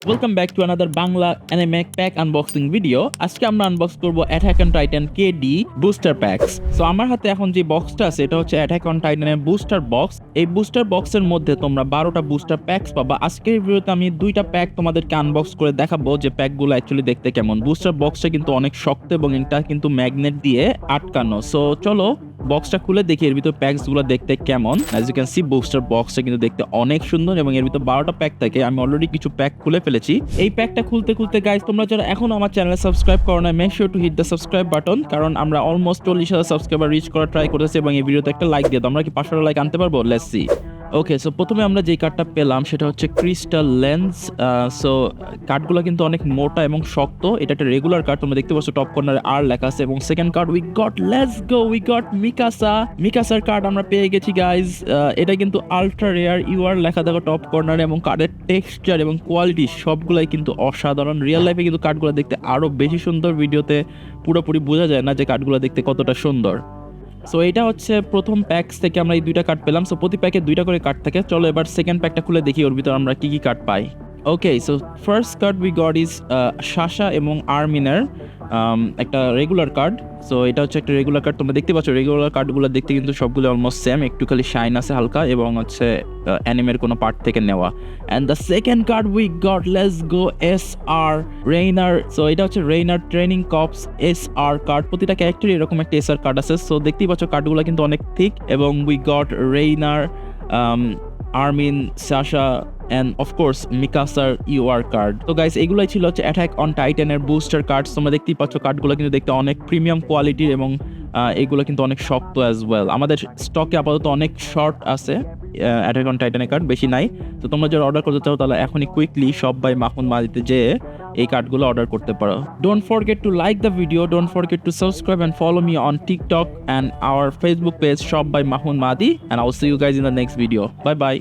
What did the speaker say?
Welcome back to another Bangla anime pack unboxing video. আজকে আমরা unbox করব attack on titan KD booster packs. So আমার হাতে এখন যে বক্সটা আছে এটা হচ্ছে অ্যাটাক অন টাইটানের বুস্টার বক্স। এই বুস্টার বক্সের মধ্যে তোমরা 12টা বুস্টার প্যাকস পাবা। আজকের ভিডিওতে আমি 2টা প্যাক তোমাদেরকে আনবক্স করে দেখাবো যে প্যাকগুলো অ্যাকচুয়ালি দেখতে কেমন। বুস্টার বক্সটা কিন্তু অনেক শক্ত এবং এটা কিন্তু ম্যাগনেট দিয়ে আটকানো। সো চলো বক্সটা খুলে দেখি এর ভিতর প্যাকস গুলো দেখতে কেমন। As you can see booster বক্সটা কিন্তু দেখতে অনেক সুন্দর এবং এর ভিতর 12টা প্যাক থাকে। আমি অলরেডি কিছু প্যাক খুলে ফেলেছি। এই প্যাকটা খুলতে খুলতে গাইস তোমরা যারা এখনো আমার চ্যানেলে সাবস্ক্রাইব করো না, make sure to hit the subscribe button, কারণ আমরা অলমোস্ট 40,000 সাবস্ক্রাইবার রিচ করার ট্রাই করতেছি এবং এই ভিডিওতে একটা লাইক দিয়ে দাও। আমরা কি 500 লাইক আনতে পারবো? Let's see. ওকে, সো প্রথমে আমরা যে কার্ডটা পেলাম সেটা হচ্ছে ক্রিস্টাল লেন্স। সো কার্ডগুলো কিন্তু অনেক মোটা এবং শক্ত। এটা একটা রেগুলার কার্ড, তোমরা দেখতে পাচ্ছ টপ কর্নারে আর লেখা আছে। এবং second card we got, let's go, we got মিকাসার কার্ড আমরা পেয়ে গেছি গাইজ। এটা কিন্তু আলট্রা রেয়ার, ইউআর লেখা দেখো টপ কর্নারে, এবং কার্ডের টেক্সচার এবং কোয়ালিটি সবগুলাই কিন্তু অসাধারণ। রিয়েল লাইফে কিন্তু কার্ডগুলো দেখতে আরো বেশি সুন্দর, ভিডিওতে পুরোপুরি বোঝা যায় না যে কার্ডগুলো দেখতে কতটা সুন্দর। সো এটা হচ্ছে প্রথম প্যাকস থেকে আমরা এই 2টা কার্ড পেলাম। সো প্রতি প্যাকে 2টা করে কার্ড থাকে। চলো এবার সেকেন্ড প্যাকটা খুলে দেখি ওর ভিতর আমরা কি কি card pi. Okay, so first card we goat is Sasha এবং আর্মিনের একটা রেগুলার কার্ড। সো এটা হচ্ছে একটা রেগুলার কার্ড, তোমরা দেখতে পাচ্ছ রেগুলার কার্ডগুলো দেখতে কিন্তু সবগুলো অলমোস্ট সেম, একটু খালি শাইন আছে হালকা এবং হচ্ছে অ্যানিমের কোনো পার্ট থেকে নেওয়া। And the second card we got, let's go, S R Reiner. So এটা হচ্ছে Reiner training cops S R card. প্রতিটা ক্যারেক্টারই এরকম একটা এস আর কার্ড আছে। সো দেখতেই পাচ্ছ কার্ডগুলো কিন্তু অনেক থিক। এবং we got Reiner, Armin, Sasha and of course মিকাসার ইউআর কার্ড। তো গাইস এগুলাই ছিল হচ্ছে অ্যাটাক অন টাইটানের বুস্টার কার্ডস। তোমরা দেখতেই পাচ্ছ কার্ডগুলো কিন্তু দেখতে অনেক প্রিমিয়াম কোয়ালিটির এবং এগুলো কিন্তু অনেক শক্ত অ্যাজ ওয়েল। আমাদের স্টকে আপাতত অনেক শর্ট আছে অ্যাটাক অন টাইটানের কার্ড, বেশি নাই। তো তোমরা যারা অর্ডার করতে চাও তাহলে এখনই কুইকলি শপ বাই মাখন মাদিতে যেয়ে এই কার্ডগুলো অর্ডার করতে পারো। Don't forget to like the video, don't forget to subscribe and follow me on TikTok and our Facebook page shop by মাহুন মাদি, and I will see you guys in the next video. Bye by.